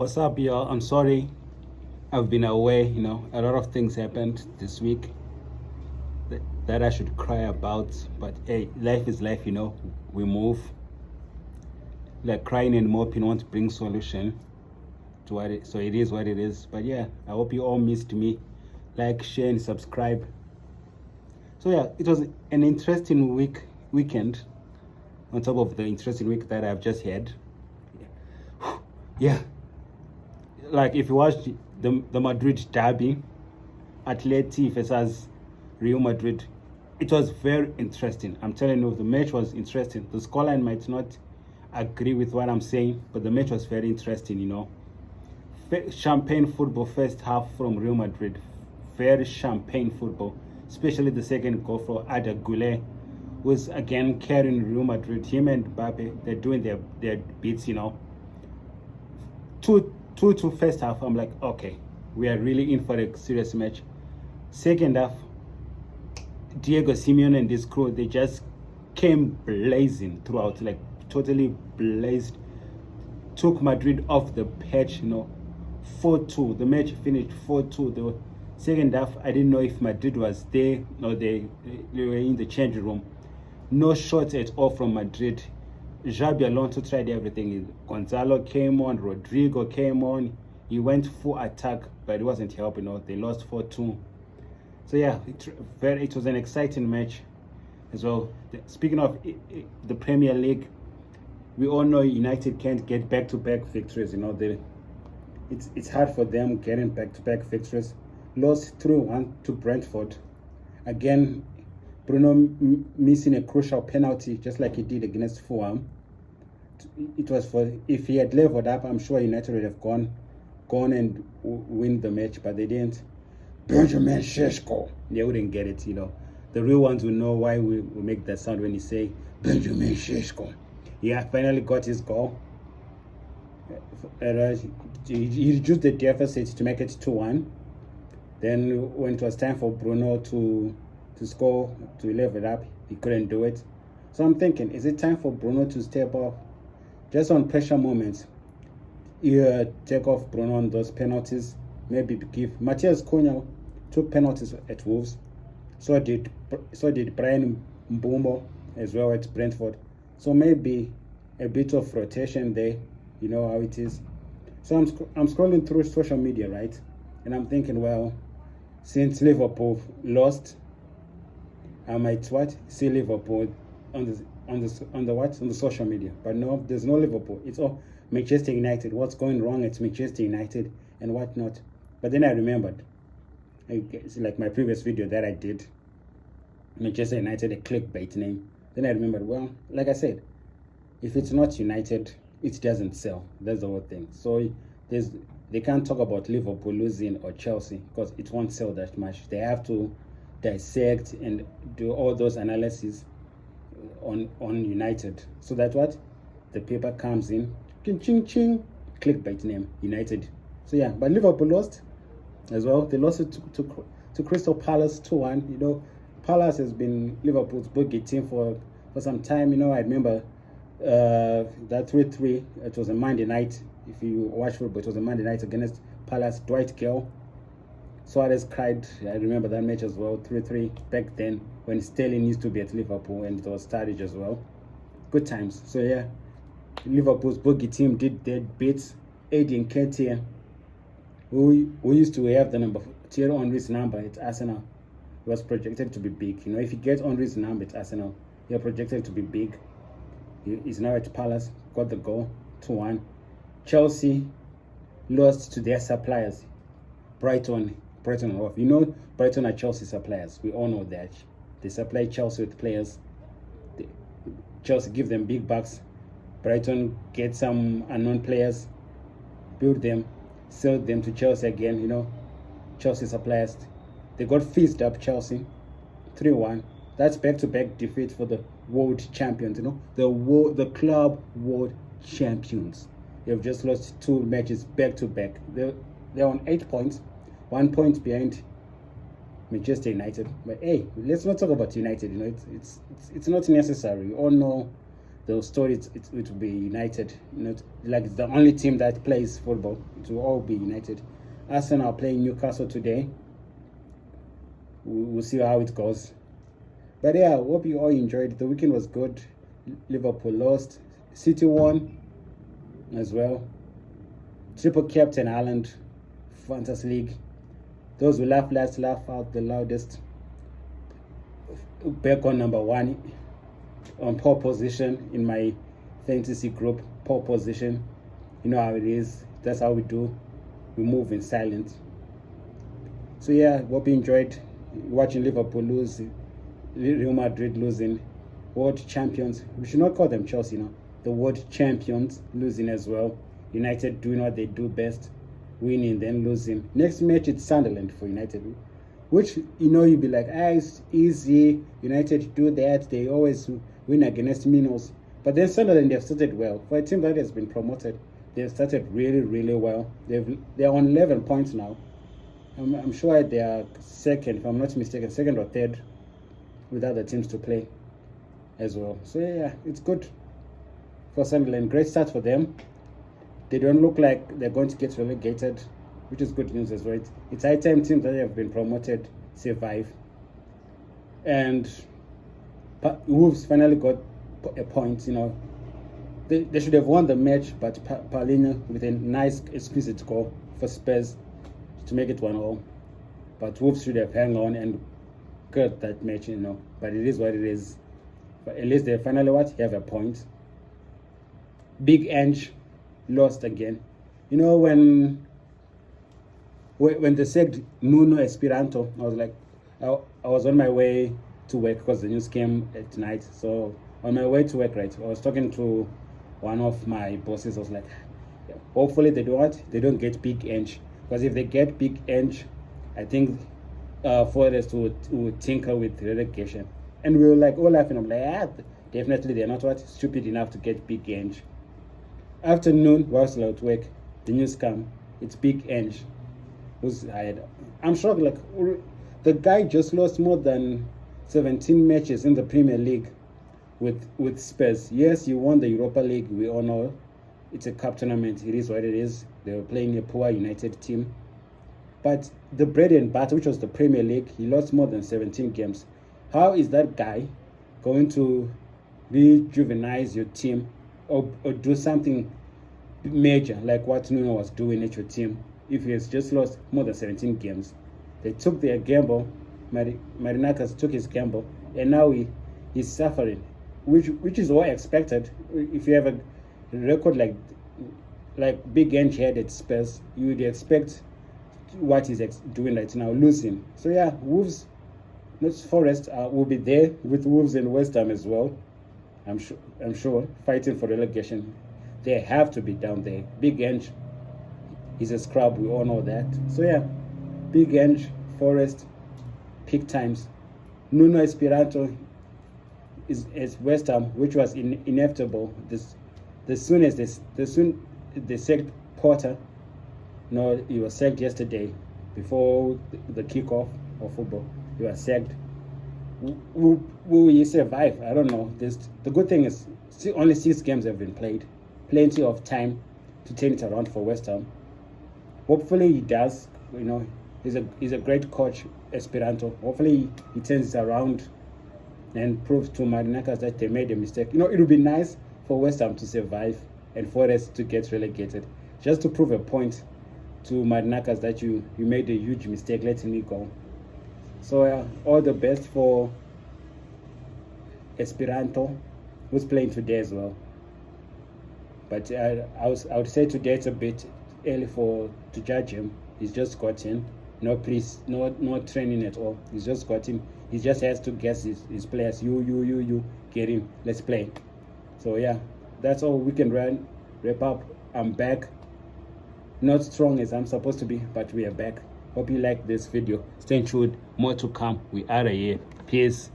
What's up, y'all? I'm sorry I've been away. A lot of things happened this week that I should cry about. But hey, life is life. We move. Like crying and moping won't bring solution to what it. So it is what it is. But yeah, I hope you all missed me. Like, share, and subscribe. So yeah, it was an interesting weekend. On top of the interesting week that I've just had. Yeah. Like if you watched the Madrid derby, Atleti versus Real Madrid, it was very interesting. I'm telling you, the match was interesting. The scoreline might not agree with what I'm saying, but the match was very interesting. Champagne football first half from Real Madrid. Very champagne football, especially the second goal for Arda Güler, who's again carrying Real Madrid. Him and Mbappe, they're doing their bits. 2-2 first half. I'm like, okay, we are really in for a serious match. Second half, Diego Simeone and his crew, they just came blazing throughout, like totally blazed. Took Madrid off the pitch, 4-2. The match finished 4-2. The second half, I didn't know if Madrid was there or they were in the change room. No shots at all from Madrid. Xabi Alonso tried everything. Gonzalo came on, Rodrigo came on. He went full attack, but it wasn't helping. They lost 4-2. So yeah, it was an exciting match as well. Speaking of the Premier League, we all know United can't get back-to-back victories. It's hard for them getting back-to-back victories. Lost 3-1 to Brentford. Again, Bruno missing a crucial penalty, just like he did against Fulham. It was if he had leveled up, I'm sure United would have gone and win the match, but they didn't. Benjamin Sesko, they wouldn't get it. The real ones will know why we make that sound when you say Benjamin Sesko. Yeah, finally got his goal. He reduced the deficit to make it 2-1. Then when it was time for Bruno to score, to level it up, he couldn't do it. So I'm thinking, is it time for Bruno to step up? Just on pressure moments, you take off Bruno on those penalties. Maybe give Matthias Cunha took penalties at Wolves. So did Brian Mbeumo as well at Brentford. So maybe a bit of rotation there. You know how it is. So I'm scrolling through social media, right? And I'm thinking, well, since Liverpool lost, I might see Liverpool on the social media. But no, there's no Liverpool. It's all Manchester United. What's going wrong at Manchester United and whatnot. But then I remembered, it's like my previous video that I did, Manchester United, a clickbait name. Then I remembered, well, like I said, if it's not United, it doesn't sell. That's the whole thing. So they can't talk about Liverpool losing or Chelsea because it won't sell that much. They have to dissect and do all those analyses on United, so that the paper comes in, ching ching ching, clickbait name United. So yeah, but Liverpool lost as well. They lost it to Crystal Palace 2-1. Palace has been Liverpool's bogey team for some time. I remember that 3-3. It was a Monday night. If you watch football, it was a Monday night against Palace. Dwight Gale, Suarez cried. I remember that match as well. 3-3 back then when Sterling used to be at Liverpool and it was Sturridge as well. Good times. So yeah, Liverpool's bogey team did their bits. Eddie Nketiah, who used to have the number Thierry Henry's number at Arsenal, was projected to be big. If you get Henry's number at Arsenal, you're projected to be big. He's now at Palace. Got the goal 2-1. Chelsea lost to their suppliers, Brighton and Hove. Brighton are Chelsea suppliers. We all know that. They supply Chelsea with players. Chelsea give them big bucks. Brighton get some unknown players, build them, sell them to Chelsea again. Chelsea suppliers. They got fizzed up Chelsea, 3-1. That's back-to-back defeat for the world champions. The club world champions. They've just lost 2 matches back-to-back. They're on 8 points, 1 point behind Manchester United. But hey, let's not talk about United. It's not necessary. We all know the story it will be United. Not like it's the only team that plays football. It will all be United. Arsenal are playing Newcastle today. We'll see how it goes. But yeah, hope you all enjoyed. The weekend was good. Liverpool lost. City won as well. Triple captain Haaland, Fantasy League. Those who laugh last laugh out the loudest. Back on number 1 on pole position in my fantasy group. Pole position. You know how it is. That's how we do. We move in silence. So yeah, hope you enjoyed watching Liverpool lose, Real Madrid losing, world champions. We should not call them Chelsea now. The world champions losing as well. United doing what they do best, winning then losing. Next match it's Sunderland for United, which you'd be like, it's easy. United do that. They always win against minnows. But then Sunderland, they've started well. For a team that has been promoted, they've started really, really well. They're on 11 points now. I'm sure they are second, if I'm not mistaken, second or third with other teams to play as well. So yeah, it's good for Sunderland. Great start for them. They don't look like they're going to get relegated, which is good news as well. It's high time teams that have been promoted survive. And Wolves finally got a point. They should have won the match, but Paulinho with a nice exquisite goal for Spurs to make it 1-1. But Wolves should have hung on and got that match, But it is what it is. But at least they finally have a point. Big Ange lost again. When they said Nuno Espirito, I was like, I was on my way to work because the news came at night. So on my way to work, right, I was talking to one of my bosses. I was like, hopefully they don't get Big Ange. Because if they get Big Ange, I think Forest would tinker with relegation. And we were like all laughing. I'm like, definitely they're not stupid enough to get Big Ange. Afternoon, whilst at work, the news come. It's Big Ange who's hired. I'm shocked. Like, the guy just lost more than 17 matches in the Premier League with Spurs. Yes, he won the Europa League. We all know it's a cup tournament. It is what it is. They were playing a poor United team. But the bread and butter, which was the Premier League, he lost more than 17 games. How is that guy going to rejuvenize your team or do something major like what Nuno was doing at your team if he has just lost more than 17 games? They took their gamble. Marinakis took his gamble, and now he's suffering, which is what expected. If you have a record like Big Ange had at Spurs, you would expect what he's doing right now, losing. So yeah, Wolves, not Forest, will be there with Wolves and West Ham as well. I'm sure fighting for relegation. They have to be down there. Big Ange, he's a scrub. We all know that. So yeah, Big Ange, Forest, peak times. Nuno Espirito is West Ham, which was inevitable. As soon they sacked Potter. No, he was sacked yesterday before the kickoff of football. He was sacked. Will he survive? I don't know. The good thing is only 6 games have been played. Plenty of time to turn it around for West Ham. Hopefully he does. He's a great coach, Espirito. Hopefully he turns it around and proves to Marinakis that they made a mistake. It would be nice for West Ham to survive and Forest to get relegated, just to prove a point to Marinakis that you made a huge mistake letting me go. So all the best for Espirito, who's playing today as well. But I would say today it's a bit early to judge him. He's just got in. No training at all. He's just got him. He just has to guess his players. You get him. Let's play. So yeah, that's all we can wrap up. I'm back. Not strong as I'm supposed to be, but we are back. Hope you like this video. Stay tuned. More to come. We are here. Peace.